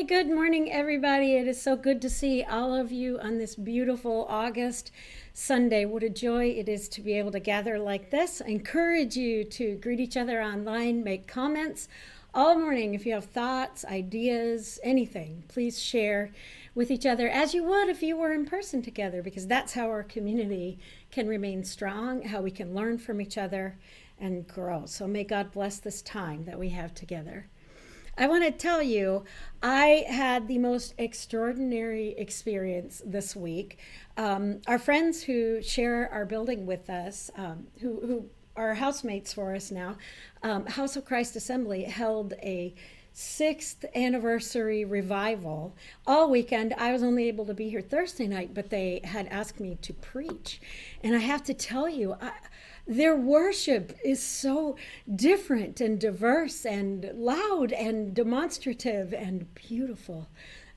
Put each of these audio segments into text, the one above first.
Hey, good morning, everybody. It is so good to see all of you on this beautiful August Sunday. What a joy it is to be able to gather like this. I encourage you to greet each other online, make comments all morning. If you have thoughts, ideas, anything, please share with each other as you would if you were in person together, because that's how our community can remain strong, how we can learn from each other and grow. So may God bless this time that we have together. I want to tell you, I had the most extraordinary experience this week. Our friends who share our building with us, who are housemates for us now, House of Christ Assembly held a sixth anniversary revival all weekend. I was only able to be here Thursday night, but they had asked me to preach. And I have to tell you, their worship is so different and diverse and loud and demonstrative and beautiful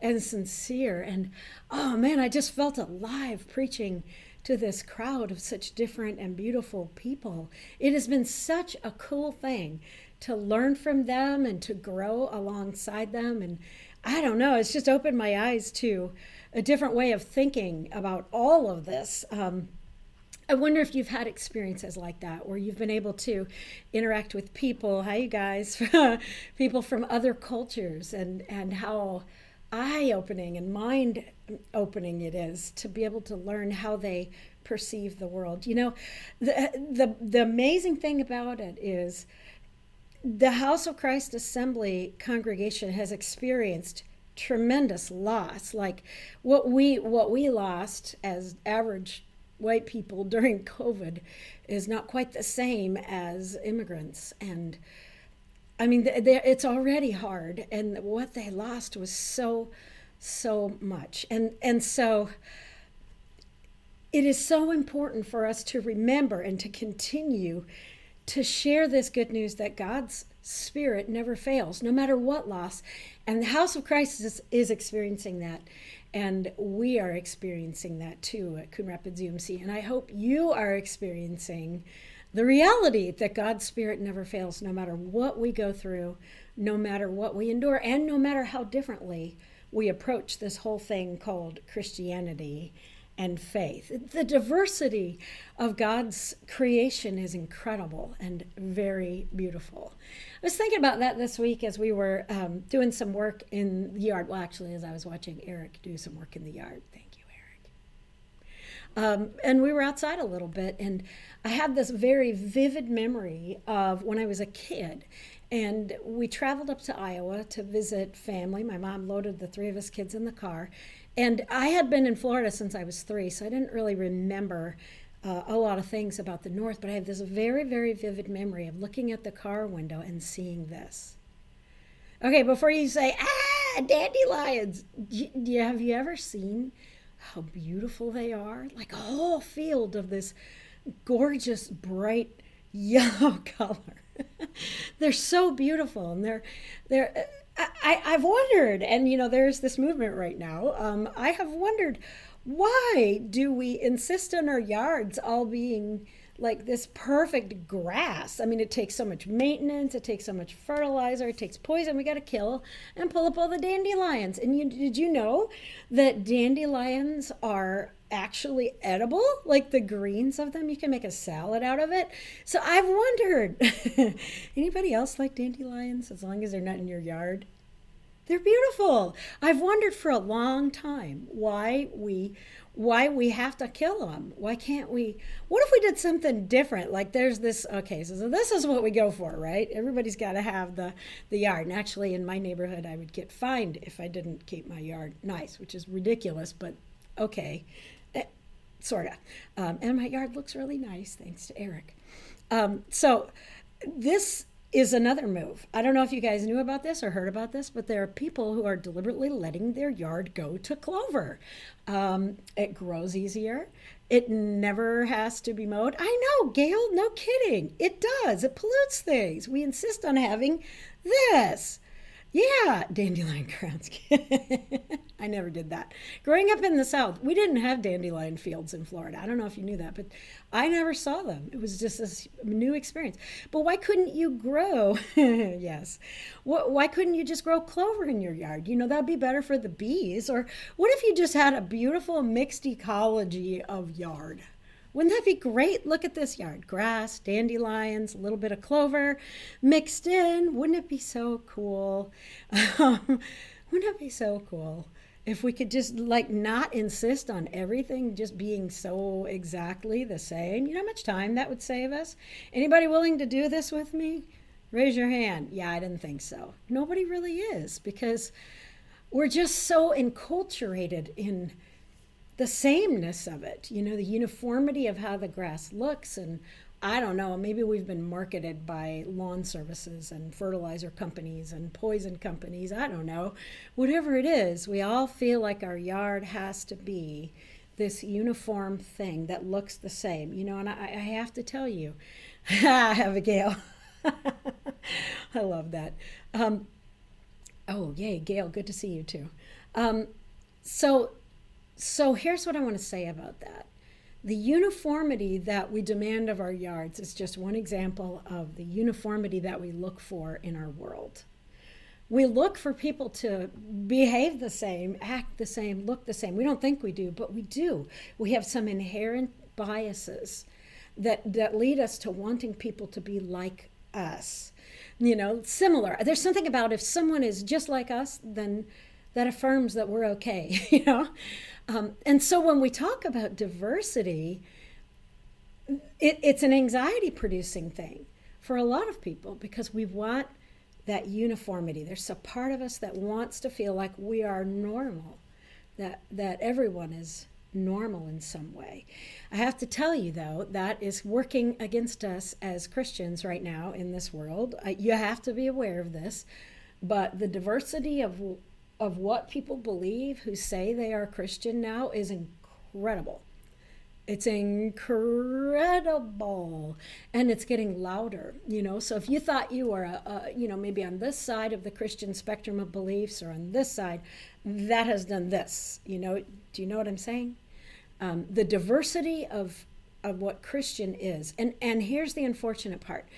and sincere. And oh man, I just felt alive preaching to this crowd of such different and beautiful people. It has been such a cool thing to learn from them and to grow alongside them. And I don't know, it's just opened my eyes to a different way of thinking about all of this. I wonder if you've had experiences like that where you've been able to interact with people, hi you guys, people from other cultures, and how eye-opening and mind-opening it is to be able to learn how they perceive the world. You know, the amazing thing about it is the House of Christ Assembly congregation has experienced tremendous loss. Like what we lost as average white people during COVID is not quite the same as immigrants. And I mean, it's already hard. And what they lost was so much. And so it is so important for us to remember and to continue to share this good news that God's Spirit never fails, no matter what loss. And the House of Christ is experiencing that. And we are experiencing that too at Coon Rapids UMC. And I hope you are experiencing the reality that God's Spirit never fails, no matter what we go through, no matter what we endure, and no matter how differently we approach this whole thing called Christianity and faith. The diversity of God's creation is incredible and very beautiful. I was thinking about that this week as we were doing some work in the yard. Well, actually, as I was watching Eric do some work in the yard. Thank you, Eric. And we were outside a little bit, and I had this very vivid memory of when I was a kid. And we traveled up to Iowa to visit family. My mom loaded the three of us kids in the car. And I had been in Florida since I was 3, so I didn't really remember a lot of things about the North, but I have this very, very vivid memory of looking at the car window and seeing this. Okay, before you say, dandelions, have you ever seen how beautiful they are? Like a whole field of this gorgeous, bright yellow color. They're so beautiful, and I've wondered, and you know, there's this movement right now. I have wondered, why do we insist on our yards all being like this perfect grass? I mean, it takes so much maintenance, it takes so much fertilizer, it takes poison. We got to kill and pull up all the dandelions. And did you know that dandelions are actually edible? Like the greens of them, you can make a salad out of it. So I've wondered, anybody else like dandelions as long as they're not in your yard? They're beautiful. I've wondered for a long time why we have to kill them. Why can't we? What if we did something different? Like there's this, okay, so this is what we go for, right? Everybody's got to have the yard. And actually in my neighborhood, I would get fined if I didn't keep my yard nice, which is ridiculous, but okay, sort of. And my yard looks really nice, thanks to Eric. So this is another move. I don't know if you guys knew about this or heard about this, but there are people who are deliberately letting their yard go to clover. It grows easier. It never has to be mowed. I know, Gail, no kidding. It does. It pollutes things. We insist on having this. Yeah, dandelion crowns. I I never did that. Growing up in the South, we didn't have dandelion fields in Florida. I don't know if you knew that, but I never saw them. It was just this new experience. But why couldn't you grow? Yes. Why couldn't you just grow clover in your yard? That'd be better for the bees. Or what if you just had a beautiful mixed ecology of yard? Wouldn't that be great? Look at this yard. Grass, dandelions, a little bit of clover mixed in. Wouldn't it be so cool? Wouldn't it be so cool if we could just not insist on everything just being so exactly the same? You know how much time that would save us? Anybody willing to do this with me? Raise your hand. Yeah, I didn't think so. Nobody really is, because we're just so enculturated in the sameness of it, the uniformity of how the grass looks. And I don't know, maybe we've been marketed by lawn services and fertilizer companies and poison companies. I don't know. Whatever it is, we all feel like our yard has to be this uniform thing that looks the same, and I have to tell you, Abigail, I love that. Oh, yay, Gail, good to see you too. So here's what I want to say about that. The uniformity that we demand of our yards is just one example of the uniformity that we look for in our world. We look for people to behave the same, act the same, look the same. We don't think we do, but we do. We have some inherent biases that lead us to wanting people to be like us, similar. There's something about if someone is just like us, then that affirms that we're okay, And so when we talk about diversity, it's an anxiety-producing thing for a lot of people, because we want that uniformity. There's a part of us that wants to feel like we are normal, that everyone is normal in some way. I have to tell you, though, that is working against us as Christians right now in this world. You have to be aware of this, but the diversity of what people believe who say they are Christian now is incredible. It's incredible. And it's getting louder, So if you thought you were, maybe on this side of the Christian spectrum of beliefs, or on this side, that has done this, Do you know what I'm saying? The diversity of what Christian is. And here's the unfortunate part,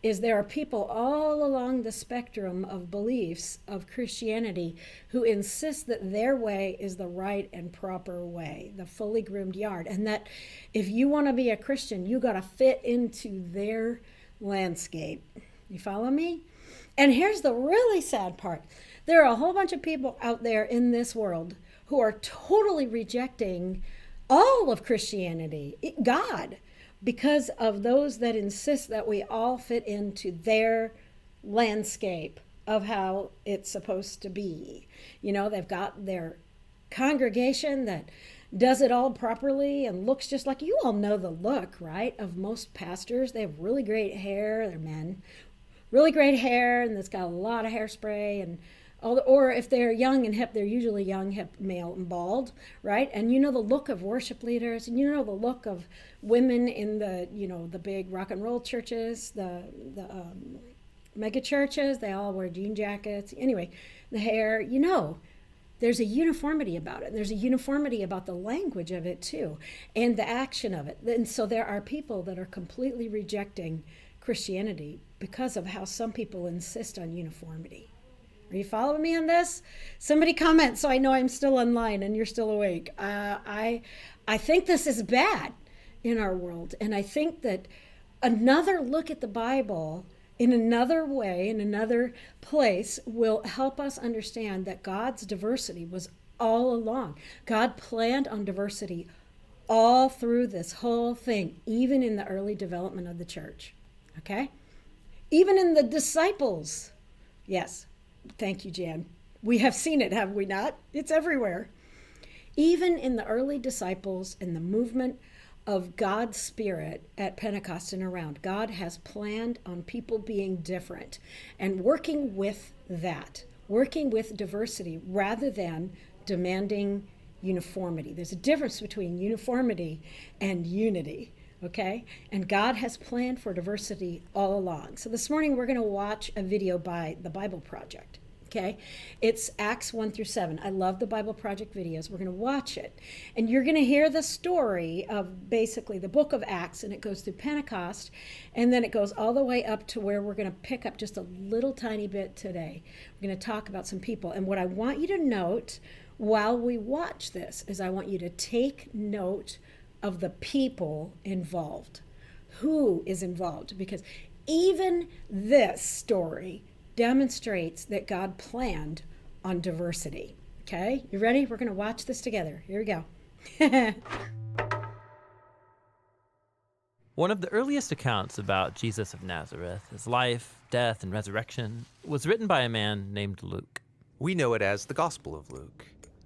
is there are people all along the spectrum of beliefs of Christianity who insist that their way is the right and proper way, the fully groomed yard, and that if you want to be a Christian, you got to fit into their landscape. You follow me? And here's the really sad part. There are a whole bunch of people out there in this world who are totally rejecting all of Christianity, God, because of those that insist that we all fit into their landscape of how it's supposed to be. They've got their congregation that does it all properly and looks just like, you all know the look, right, of most pastors. They have really great hair. They're men. Really great hair, and it's got a lot of hairspray, and or if they're young and hip, they're usually young, hip, male, and bald, right? And the look of worship leaders, and the look of women in the, the big rock and roll churches, the mega churches. They all wear jean jackets. Anyway, the hair, there's a uniformity about it. There's a uniformity about the language of it too, and the action of it. And so there are people that are completely rejecting Christianity because of how some people insist on uniformity. Are you following me on this? Somebody comment so I know I'm still online and you're still awake. I think this is bad in our world. And I think that another look at the Bible in another way, in another place, will help us understand that God's diversity was all along. God planned on diversity all through this whole thing, even in the early development of the church. Okay? Even in the disciples. Yes. Thank you, Jan. We have seen it, have we not? It's everywhere. Even in the early disciples, in the movement of God's Spirit at Pentecost and around, God has planned on people being different and working with that, working with diversity rather than demanding uniformity. There's a difference between uniformity and unity. Okay? And God has planned for diversity all along. So this morning we're going to watch a video by the Bible Project. Okay, it's Acts 1 through 7. I love the Bible Project videos. We're going to watch it. And you're going to hear the story of basically the book of Acts, and it goes through Pentecost, and then it goes all the way up to where we're going to pick up just a little tiny bit today. We're going to talk about some people. And what I want you to note while we watch this is I want you to take note of the people involved. Who is involved? Because even this story demonstrates that God planned on diversity. Okay, you ready? We're going to watch this together. Here we go. One of the earliest accounts about Jesus of Nazareth, his life, death, and resurrection, was written by a man named Luke. We know it as the Gospel of Luke,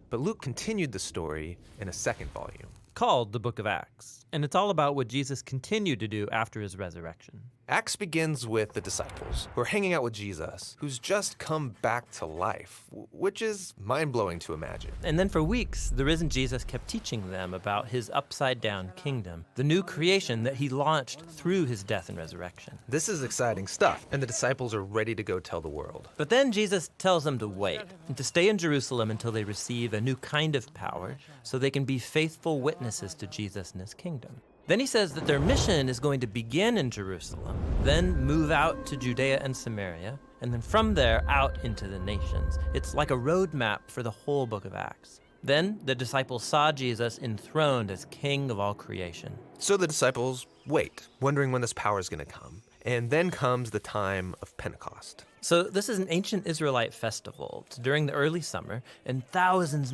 but Luke continued the story in a second volume, Called the Book of Acts, and it's all about what Jesus continued to do after his resurrection. Acts begins with the disciples who are hanging out with Jesus, who's just come back to life, which is mind-blowing to imagine. And then for weeks, the risen Jesus kept teaching them about his upside-down kingdom, the new creation that he launched through his death and resurrection. This is exciting stuff, and the disciples are ready to go tell the world. But then Jesus tells them to wait and to stay in Jerusalem until they receive a new kind of power so they can be faithful witnesses to Jesus and his kingdom. Then he says that their mission is going to begin in Jerusalem, then move out to Judea and Samaria, and then from there out into the nations. It's like a roadmap for the whole book of Acts. Then the disciples saw Jesus enthroned as king of all creation. So the disciples wait, wondering when this power is going to come. And then comes the time of Pentecost. So this is an ancient Israelite festival. It's during the early summer, and thousands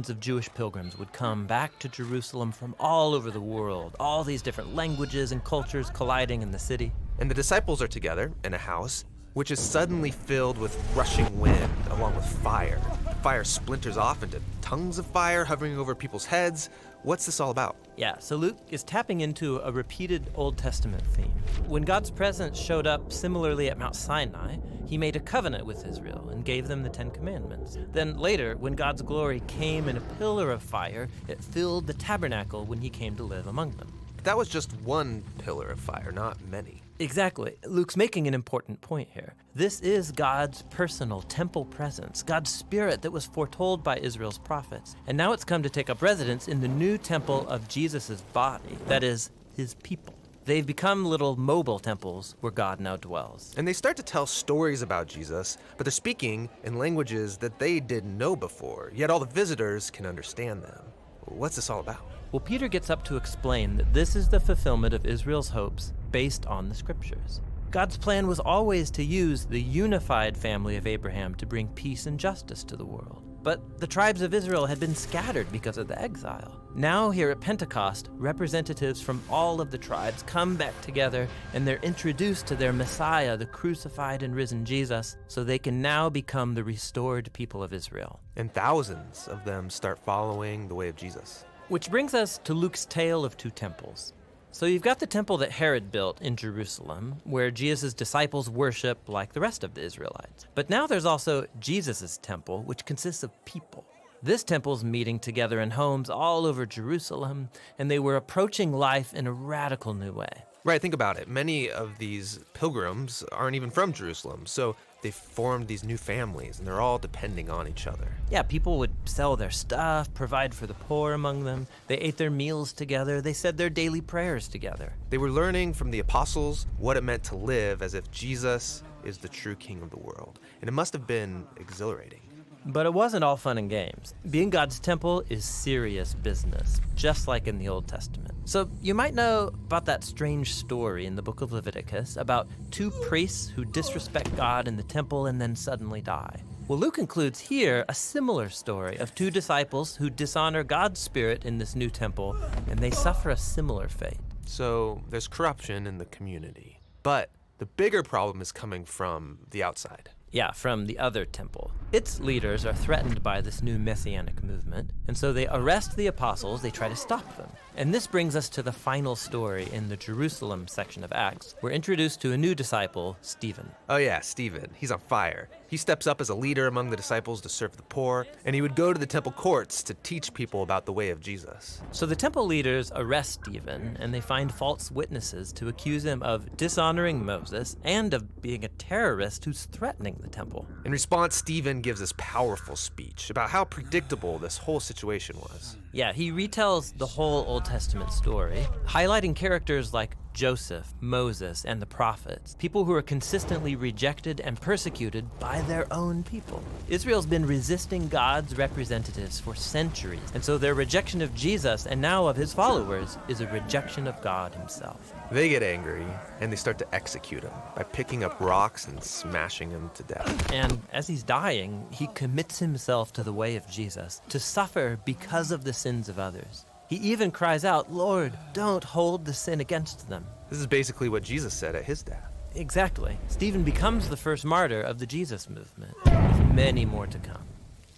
of Jewish pilgrims would come back to Jerusalem from all over the world, all these different languages and cultures colliding in the city. And the disciples are together in a house, which is suddenly filled with rushing wind along with fire. Fire splinters off into tongues of fire hovering over people's heads. What's this all about? Yeah, so Luke is tapping into a repeated Old Testament theme. When God's presence showed up similarly at Mount Sinai, he made a covenant with Israel and gave them the Ten Commandments. Then later, when God's glory came in a pillar of fire, it filled the tabernacle when he came to live among them. But that was just one pillar of fire, not many. Exactly. Luke's making an important point here. This is God's personal temple presence, God's spirit that was foretold by Israel's prophets. And now it's come to take up residence in the new temple of Jesus' body, that is, his people. They've become little mobile temples where God now dwells. And they start to tell stories about Jesus, but they're speaking in languages that they didn't know before, yet all the visitors can understand them. What's this all about? Well, Peter gets up to explain that this is the fulfillment of Israel's hopes based on the scriptures. God's plan was always to use the unified family of Abraham to bring peace and justice to the world. But the tribes of Israel had been scattered because of the exile. Now here at Pentecost, representatives from all of the tribes come back together and they're introduced to their Messiah, the crucified and risen Jesus, so they can now become the restored people of Israel. And thousands of them start following the way of Jesus. Which brings us to Luke's tale of two temples. So you've got the temple that Herod built in Jerusalem, where Jesus' disciples worship like the rest of the Israelites. But now there's also Jesus' temple, which consists of people. This temple's meeting together in homes all over Jerusalem, and they were approaching life in a radical new way. Right, think about it. Many of these pilgrims aren't even from Jerusalem, so they've formed these new families, and they're all depending on each other. Yeah, people would sell their stuff, provide for the poor among them. They ate their meals together. They said their daily prayers together. They were learning from the apostles what it meant to live as if Jesus is the true king of the world. And it must have been exhilarating. But it wasn't all fun and games. Being God's temple is serious business, just like in the Old Testament. So you might know about that strange story in the book of Leviticus about two priests who disrespect God in the temple and then suddenly die. Well, Luke includes here a similar story of two disciples who dishonor God's spirit in this new temple, and they suffer a similar fate. So there's corruption in the community. But the bigger problem is coming from the outside. Yeah, from the other temple. Its leaders are threatened by this new messianic movement, and so they arrest the apostles, they try to stop them. And this brings us to the final story in the Jerusalem section of Acts. We're introduced to a new disciple, Stephen. Oh yeah, Stephen. He's on fire. He steps up as a leader among the disciples to serve the poor, and he would go to the temple courts to teach people about the way of Jesus. So the temple leaders arrest Stephen, and they find false witnesses to accuse him of dishonoring Moses and of being a terrorist who's threatening the temple. In response, Stephen gives this powerful speech about how predictable this whole situation was. Yeah, he retells the whole Old Testament story, highlighting characters like Joseph, Moses, and the prophets, people who are consistently rejected and persecuted by their own people. Israel's been resisting God's representatives for centuries, and so their rejection of Jesus and now of his followers is a rejection of God himself. They get angry, and they start to execute him by picking up rocks and smashing him to death. And as he's dying, he commits himself to the way of Jesus, to suffer because of the sins of others. He even cries out, "Lord, don't hold the sin against them." This is basically what Jesus said at his death. Exactly. Stephen becomes the first martyr of the Jesus movement, with many more to come.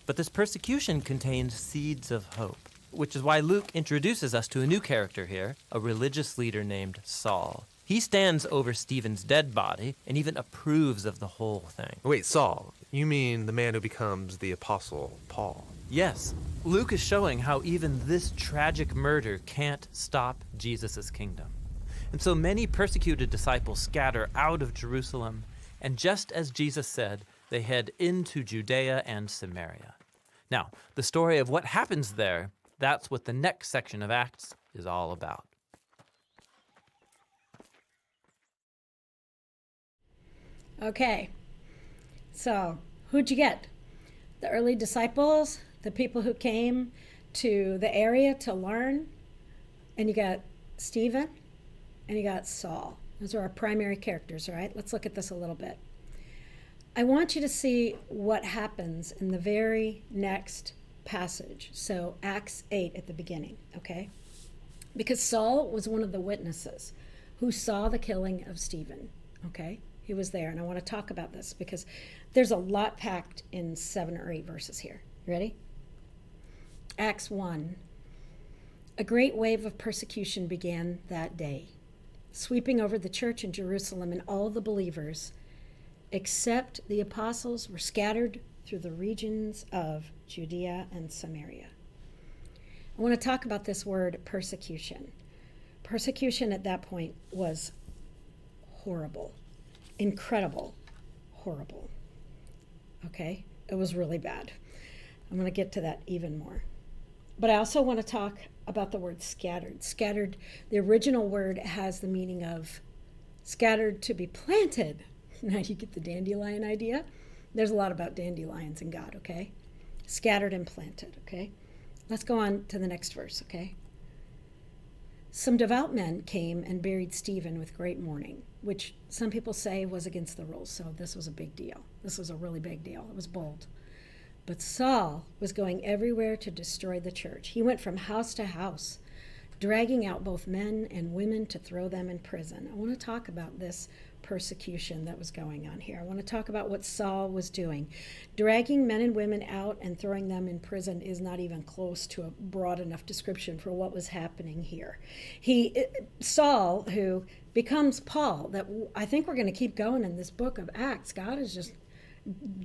But this persecution contains seeds of hope, which is why Luke introduces us to a new character here, a religious leader named Saul. He stands over Stephen's dead body and even approves of the whole thing. Wait, Saul, you mean the man who becomes the Apostle Paul? Yes, Luke is showing how even this tragic murder can't stop Jesus' kingdom. And so many persecuted disciples scatter out of Jerusalem, and just as Jesus said, they head into Judea and Samaria. Now, the story of what happens there, that's what the next section of Acts is all about. Okay, so who'd you get? The early disciples, the people who came to the area to learn, and you got Stephen, and you got Saul. Those are our primary characters, all right? Let's look at this a little bit. I want you to see what happens in the very next passage. So Acts 8 at the beginning, okay? Because Saul was one of the witnesses who saw the killing of Stephen, okay? He was there, and I want to talk about this because there's a lot packed in 7 or 8 verses here. Ready? Acts 1. A great wave of persecution began that day, sweeping over the church in Jerusalem, and all the believers, except the apostles, were scattered through the regions of Judea and Samaria. I want to talk about this word persecution. Persecution at that point was horrible. Incredible, horrible. Okay? It was really bad. I'm going to get to that even more. But I also want to talk about the word scattered. Scattered, the original word has the meaning of scattered to be planted. Now you get the dandelion idea. There's a lot about dandelions in God, okay? Scattered and planted, okay? Let's go on to the next verse, okay? Some devout men came and buried Stephen with great mourning, which some people say was against the rules, so this was a big deal. This was a really big deal. It was bold. But Saul was going everywhere to destroy the church. He went from house to house, dragging out both men and women to throw them in prison. I want to talk about this persecution that was going on here. I want to talk about what Saul was doing. Dragging men and women out and throwing them in prison is not even close to a broad enough description for what was happening here. Saul, who becomes Paul, that I think we're going to keep going in this book of Acts. God is just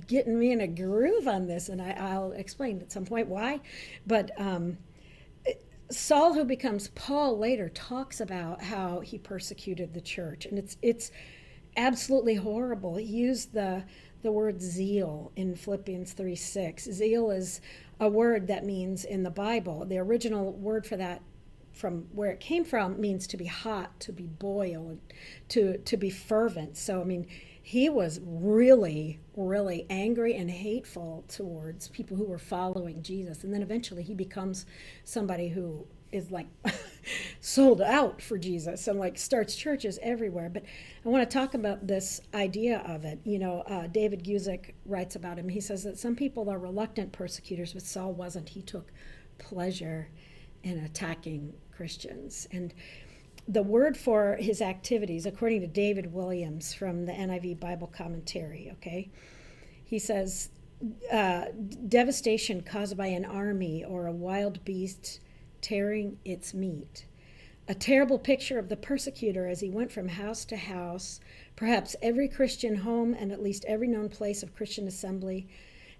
getting me in a groove on this, and I'll explain at some point why. But Saul, who becomes Paul later, talks about how he persecuted the church, and it's absolutely horrible. He used the word zeal in Philippians 3:6. Zeal is a word that means in the Bible, the original word for that from where it came from means to be hot, to be boiled, to be fervent. So, I mean, he was really, really angry and hateful towards people who were following Jesus. And then eventually he becomes somebody who is like sold out for Jesus and like starts churches everywhere. But I want to talk about this idea of it. You know, David Guzik writes about him. He says that some people are reluctant persecutors, but Saul wasn't. He took pleasure in attacking Christians. And the word for his activities, according to David Williams from the NIV Bible Commentary, okay, he says, devastation caused by an army or a wild beast tearing its meat. A terrible picture of the persecutor as he went from house to house, perhaps every Christian home and at least every known place of Christian assembly,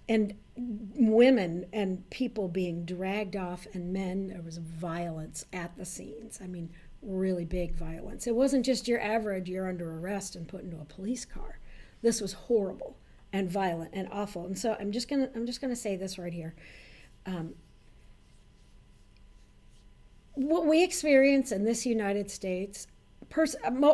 and women and people being dragged off, and men. There was violence at the scenes. I mean, really big violence. It wasn't just your average, you're under arrest and put into a police car. This was horrible and violent and awful. And so I'm just gonna say this right here. What we experience in this United States,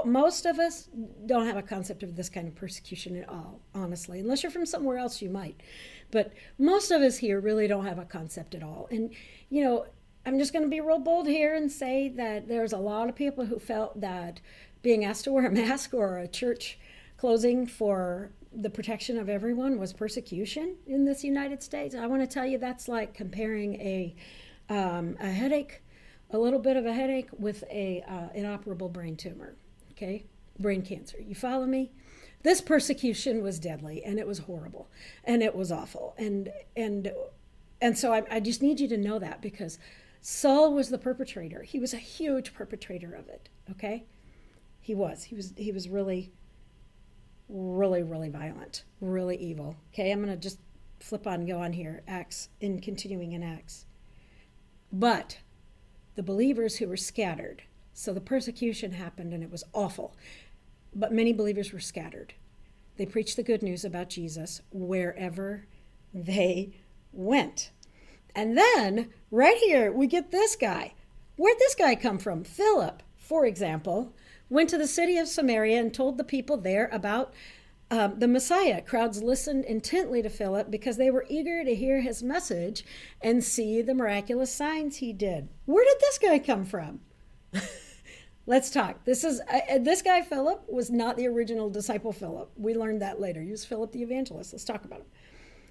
most of us don't have a concept of this kind of persecution at all, honestly. Unless you're from somewhere else, you might. But most of us here really don't have a concept at all. And, you know, I'm just going to be real bold here and say that there's a lot of people who felt that being asked to wear a mask or a church closing for the protection of everyone was persecution in this United States. I want to tell you that's like comparing a headache, a little bit of a headache with a inoperable brain tumor, okay? Brain cancer. You follow me? This persecution was deadly, and it was horrible, and it was awful. And so I just need you to know that, because Saul was the perpetrator. He was a huge perpetrator of it, okay? He was really, really, really violent, really evil. Okay, I'm going to just flip on and go on here, continuing in Acts. But the believers who were scattered, so the persecution happened and it was awful, but many believers were scattered. They preached the good news about Jesus wherever they went. And then, right here, we get this guy. Where'd this guy come from? Philip, for example, went to the city of Samaria and told the people there about the Messiah. Crowds listened intently to Philip because they were eager to hear his message and see the miraculous signs he did. Where did this guy come from? Let's talk. This guy, Philip, was not the original disciple Philip. We learned that later. He was Philip the evangelist. Let's talk about him.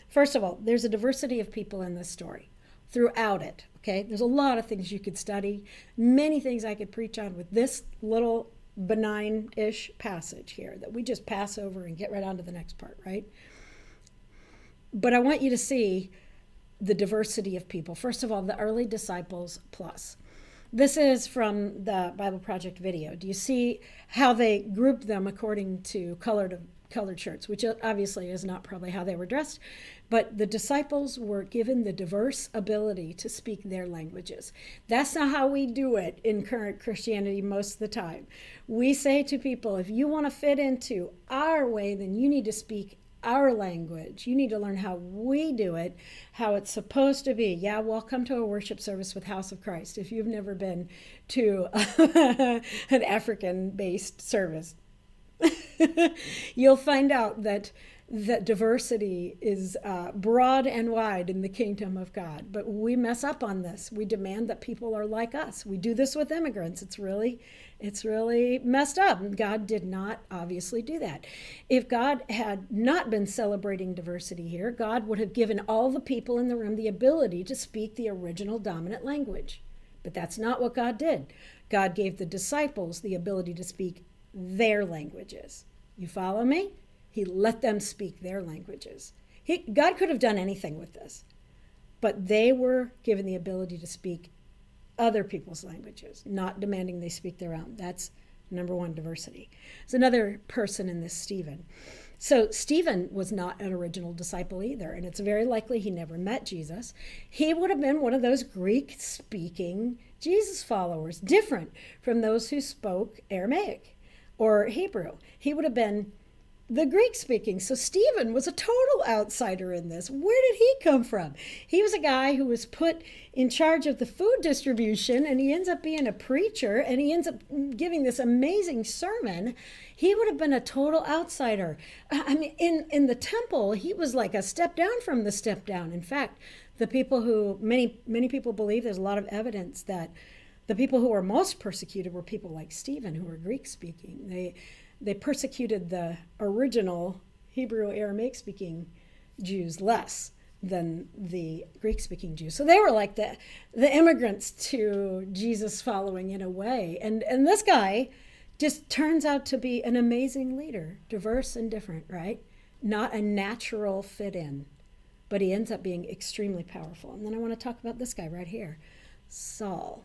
First of all, there's a diversity of people in this story throughout it, okay? There's a lot of things you could study, many things I could preach on with this little benign-ish passage here that we just pass over and get right on to the next part, right? But I want you to see the diversity of people. First of all, the early disciples plus. This is from the Bible Project video. Do you see how they grouped them according to colored shirts, which obviously is not probably how they were dressed, but the disciples were given the diverse ability to speak their languages. That's not how we do it in current Christianity most of the time. We say to people, if you want to fit into our way, then you need to speak our language. You need to learn how we do it, how it's supposed to be. Yeah, welcome to a worship service with House of Christ if you've never been to an African-based service. You'll find out that diversity is broad and wide in the kingdom of God. But we mess up on this. We demand that people are like us. We do this with immigrants. It's really messed up. God did not obviously do that. If God had not been celebrating diversity here, God would have given all the people in the room the ability to speak the original dominant language. But that's not what God did. God gave the disciples the ability to speak their languages. You follow me? He let them speak their languages. God could have done anything with this, but they were given the ability to speak other people's languages, not demanding they speak their own. That's number one, diversity. There's another person in this, Stephen. So Stephen was not an original disciple either, and it's very likely he never met Jesus. He would have been one of those Greek-speaking Jesus followers, different from those who spoke Aramaic or Hebrew. He would have been the Greek speaking. So Stephen was a total outsider in this. Where did he come from? He was a guy who was put in charge of the food distribution, and he ends up being a preacher, and he ends up giving this amazing sermon. He would have been a total outsider. I mean, in the temple, he was like a step down from the step down. In fact, the people who, many people believe, there's a lot of evidence that the people who were most persecuted were people like Stephen, who were Greek speaking. They persecuted the original Hebrew Aramaic speaking Jews less than the Greek speaking Jews. So they were like the immigrants to Jesus following in a way. And this guy just turns out to be an amazing leader, diverse and different, right? Not a natural fit in, but he ends up being extremely powerful. And then I want to talk about this guy right here, Saul.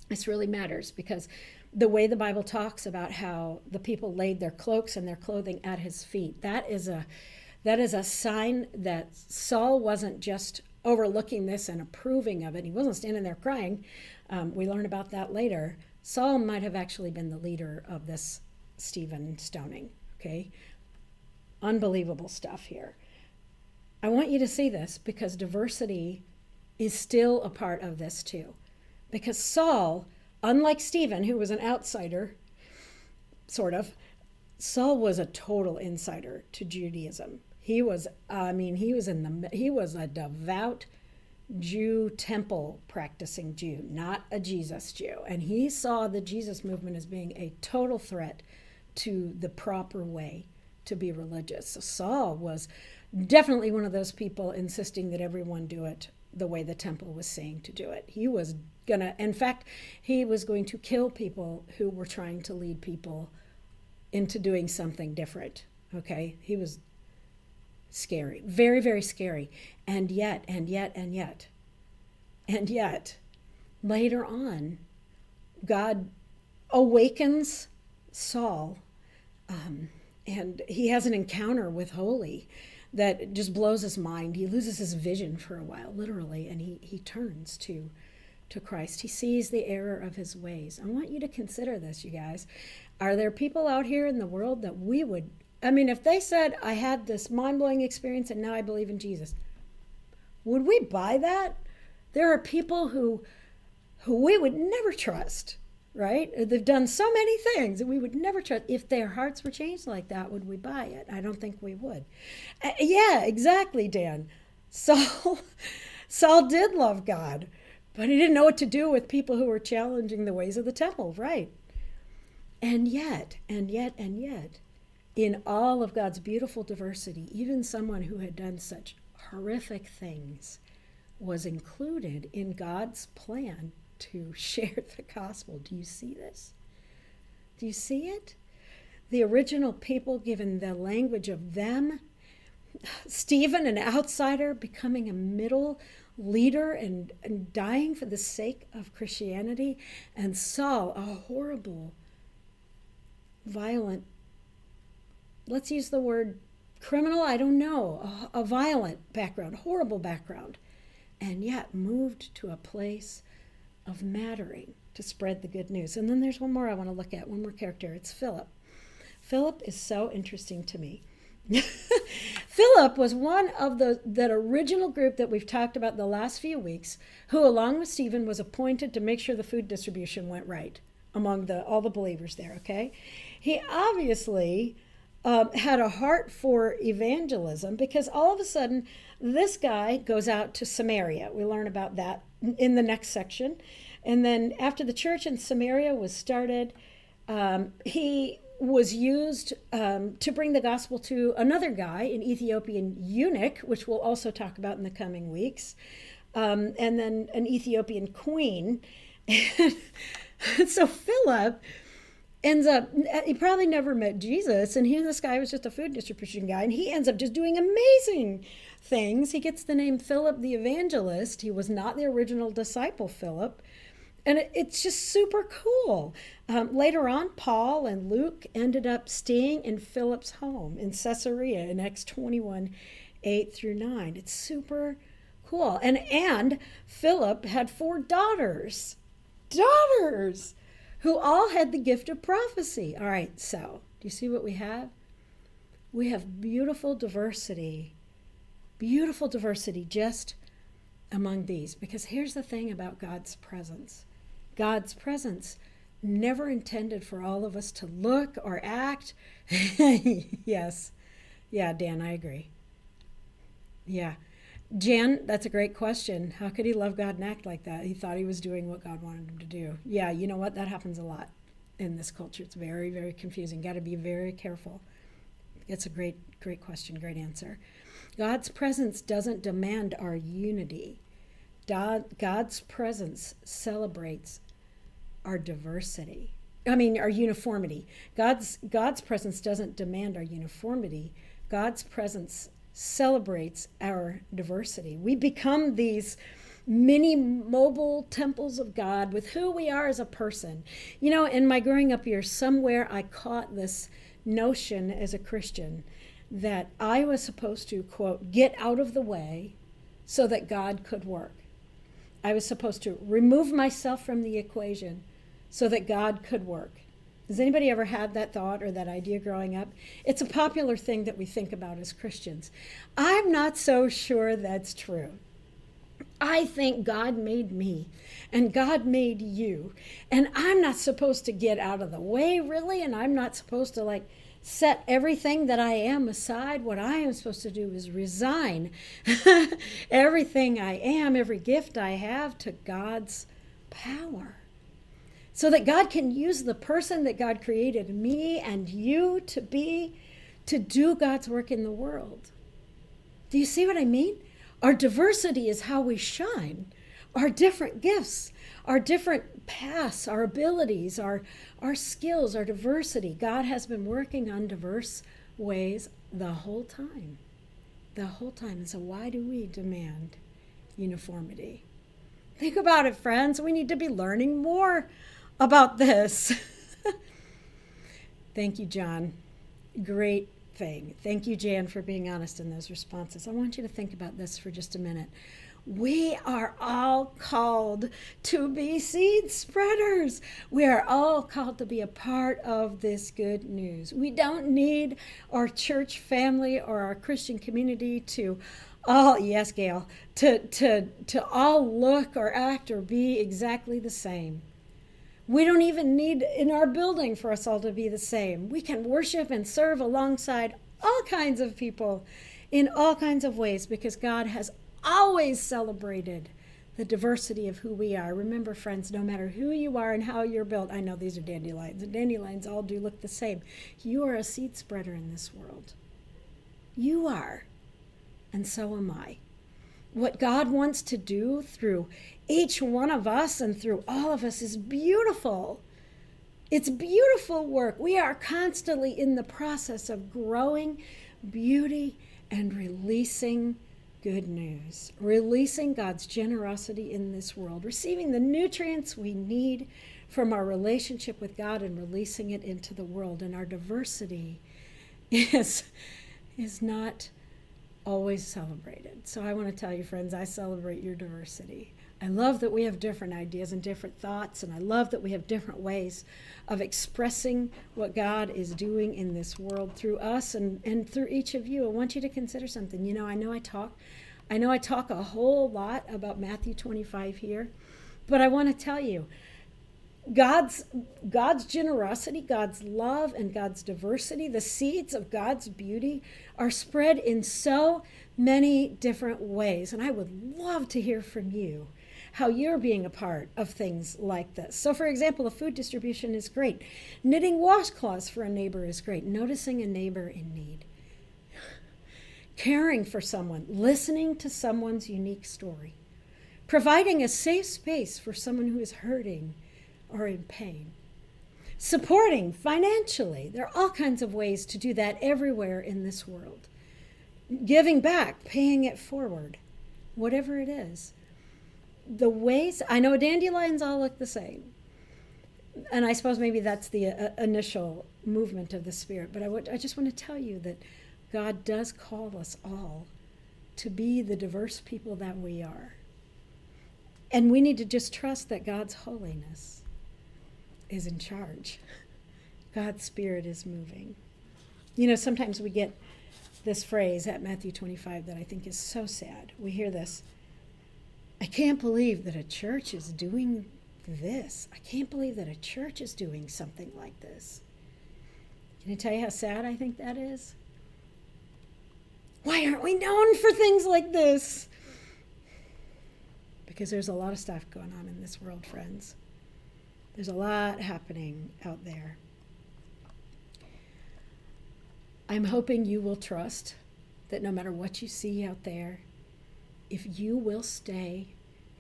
This really matters because the way the Bible talks about how the people laid their cloaks and their clothing at his feet, that is a sign that Saul wasn't just overlooking this and approving of it. He wasn't standing there crying. We learn about that later. Saul might have actually been the leader of this Stephen stoning. Okay, unbelievable stuff here. I want you to see this because diversity is still a part of this too. Because Saul, unlike Stephen, who was an outsider, sort of, Saul was a total insider to Judaism. He was a devout Jew, temple practicing Jew, not a Jesus Jew. And he saw the Jesus movement as being a total threat to the proper way to be religious. So Saul was definitely one of those people insisting that everyone do it the way the temple was saying to do it. He was in fact, he was going to kill people who were trying to lead people into doing something different. Okay? He was scary, very, very scary. And yet, later on, God awakens Saul, and he has an encounter with Holy that just blows his mind. He loses his vision for a while, literally, and he turns to Christ. He sees the error of his ways. I want you to consider this, you guys. Are there people out here in the world that we would, if they said, I had this mind-blowing experience and now I believe in Jesus, would we buy that? There are people who we would never trust, right? They've done so many things that we would never trust. If their hearts were changed like that, would we buy it? I don't think we would. Yeah, exactly, Dan. Saul did love God, but he didn't know what to do with people who were challenging the ways of the temple, right? And yet, in all of God's beautiful diversity, even someone who had done such horrific things was included in God's plan to share the gospel. Do you see this? Do you see it? The original people given the language of them, Stephen, an outsider, becoming a middle leader and dying for the sake of Christianity, and Saul, a horrible, violent, let's use the word criminal, I don't know, a violent background, horrible background, and yet moved to a place of mattering to spread the good news. And then there's one more I want to look at, one more character. It's Philip. Philip is so interesting to me. Philip was one of that original group that we've talked about the last few weeks, who along with Stephen was appointed to make sure the food distribution went right among all the believers there, okay? He obviously had a heart for evangelism because all of a sudden this guy goes out to Samaria. We learn about that in the next section. And then after the church in Samaria was started, he was used to bring the gospel to another guy, an Ethiopian eunuch, which we'll also talk about in the coming weeks, and then an Ethiopian queen. And so Philip ends up, he probably never met Jesus, and this guy was just a food distribution guy, and he ends up just doing amazing things. He gets the name Philip the Evangelist. He was not the original disciple Philip. And it's just super cool. Later on, Paul and Luke ended up staying in Philip's home in Caesarea in Acts 21, 8 through 9. It's super cool. And Philip had 4 daughters, who all had the gift of prophecy. All right, so do you see what we have? We have beautiful diversity just among these. Because here's the thing about God's presence. God's presence never intended for all of us to look or act. Yes. Yeah, Dan, I agree. Yeah. Jan, that's a great question. How could he love God and act like that? He thought he was doing what God wanted him to do. Yeah, you know what? That happens a lot in this culture. It's very, very confusing. Got to be very careful. It's a great question, great answer. God's presence doesn't demand our unity. God's presence celebrates our diversity. Our uniformity. God's presence doesn't demand our uniformity. God's presence celebrates our diversity. We become these mini mobile temples of God with who we are as a person. You know, in my growing up years, somewhere I caught this notion as a Christian that I was supposed to, quote, get out of the way so that God could work. I was supposed to remove myself from the equation so that God could work. Has anybody ever had that thought or that idea growing up? It's a popular thing that we think about as Christians. I'm not so sure that's true. I think God made me and God made you, and I'm not supposed to get out of the way, really, and I'm not supposed to set everything that I am aside. What I am supposed to do is resign everything I am, every gift I have, to God's power, so that God can use the person that God created me and you to be, to do God's work in the world. Do you see what I mean? Our diversity is how we shine. Our different gifts, our different paths, our abilities, our skills, our diversity. God has been working on diverse ways the whole time. The whole time. And so why do we demand uniformity? Think about it, friends. We need to be learning more about this. Thank you, John. Great thing. Thank you, Jan, for being honest in those responses. I want you to think about this for just a minute. We are all called to be seed spreaders. We are all called to be a part of this good news. We don't need our church family or our Christian community to all, yes, Gail, to all look or act or be exactly the same. We don't even need in our building for us all to be the same. We can worship and serve alongside all kinds of people in all kinds of ways because God has always celebrated the diversity of who we are. Remember, friends, no matter who you are and how you're built, I know these are dandelions, and dandelions all do look the same. You are a seed spreader in this world. You are, and so am I. What God wants to do through each one of us and through all of us is beautiful. It's beautiful work. We are constantly in the process of growing beauty and releasing good news, releasing God's generosity in this world, receiving the nutrients we need from our relationship with God and releasing it into the world. And our diversity is not always celebrated. So I want to tell you, friends, I celebrate your diversity. I love that we have different ideas and different thoughts, and I love that we have different ways of expressing what God is doing in this world through us and through each of you. I want you to consider something. You know, I know I talk a whole lot about Matthew 25 here, but I want to tell you, God's generosity, God's love, and God's diversity, the seeds of God's beauty are spread in so many different ways. And I would love to hear from you how you're being a part of things like this. So, for example, the food distribution is great. Knitting washcloths for a neighbor is great. Noticing a neighbor in need. Caring for someone. Listening to someone's unique story. Providing a safe space for someone who is hurting or in pain. Supporting financially. There are all kinds of ways to do that everywhere in this world. Giving back, paying it forward, whatever it is. The ways, I know dandelions all look the same. And I suppose maybe that's the initial movement of the Spirit. But I just want to tell you that God does call us all to be the diverse people that we are. And we need to just trust that God's holiness is in charge. God's Spirit is moving. You know, sometimes we get this phrase at Matthew 25 that I think is so sad. We hear this: I can't believe that a church is doing this. I can't believe that a church is doing something like this. Can I tell you how sad I think that is? Why aren't we known for things like this? Because there's a lot of stuff going on in this world, friends. There's a lot happening out there. I'm hoping you will trust that no matter what you see out there, if you will stay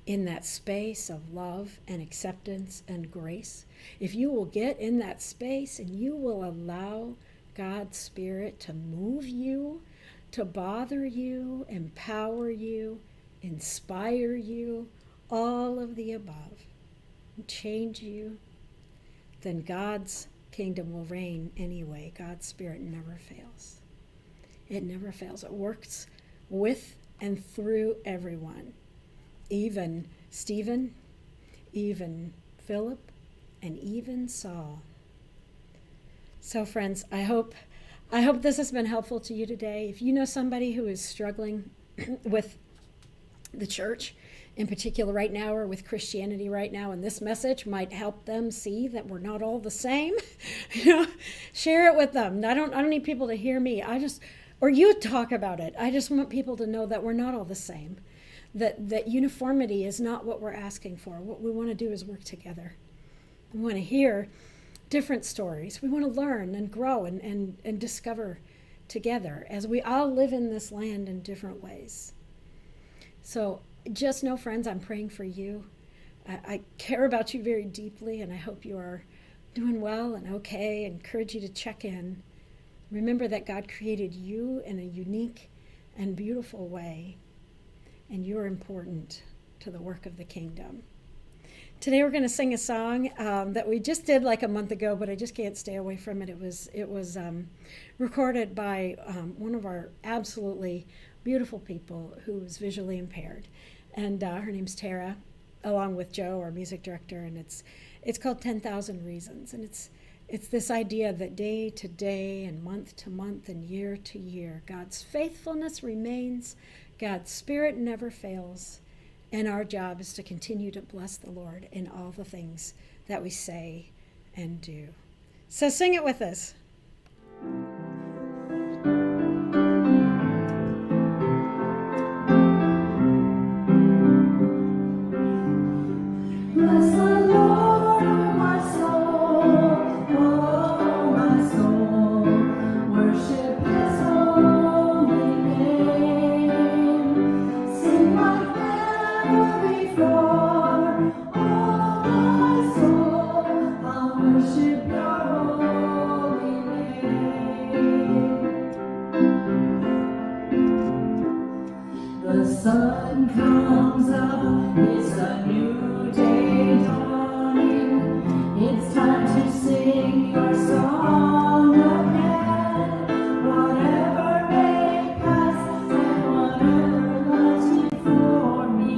in that space of love and acceptance and grace, if you will get in that space and you will allow God's Spirit to move you, to bother you, empower you, inspire you, all of the above, and change you, then God's kingdom will reign anyway. God's Spirit never fails. It never fails. It works with and through everyone, even Stephen, even Philip, and even Saul. So friends, I hope this has been helpful to you today. If you know somebody who is struggling with the church in particular right now, or with Christianity right now, and this message might help them see that we're not all the same, share it with them. I don't need people to hear me. Or you talk about it. I just want people to know that we're not all the same. That uniformity is not what we're asking for. What we want to do is work together. We want to hear different stories. We want to learn and grow and discover together as we all live in this land in different ways. So just know, friends, I'm praying for you. I care about you very deeply, and I hope you are doing well and okay. I encourage you to check in. Remember that God created you in a unique and beautiful way, and you're important to the work of the kingdom. Today we're going to sing a song that we just did like a month ago, but I just can't stay away from it. It was recorded by one of our absolutely beautiful people who is visually impaired, and her name's Tara, along with Joe, our music director, and it's called 10,000 Reasons, and it's this idea that day to day and month to month and year to year, God's faithfulness remains, God's Spirit never fails, and our job is to continue to bless the Lord in all the things that we say and do. So sing it with us. Bless the Lord, oh my soul, oh my soul, worship His holy name. Sing like never before, oh my soul, I'll worship Your holy name. The sun comes up, it's a new day dawning. It's time to sing your song again. Whatever may pass and whatever lies before me,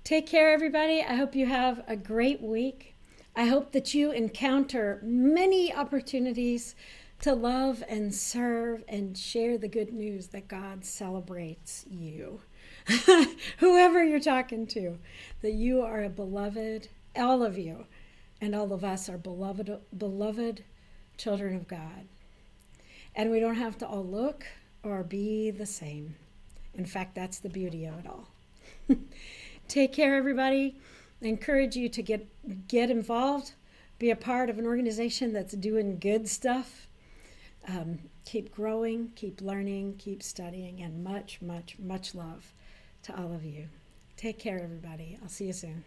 Take care, everybody. I hope you have a great week. I hope that you encounter many opportunities to love and serve and share the good news that God celebrates you. Whoever you're talking to, that you are a beloved, all of you, and all of us are beloved children of God. And we don't have to all look or be the same. In fact, that's the beauty of it all. Take care, everybody. I encourage you to get involved, be a part of an organization that's doing good stuff. Keep growing, keep learning, keep studying, and much, much, much love to all of you. Take care, everybody. I'll see you soon.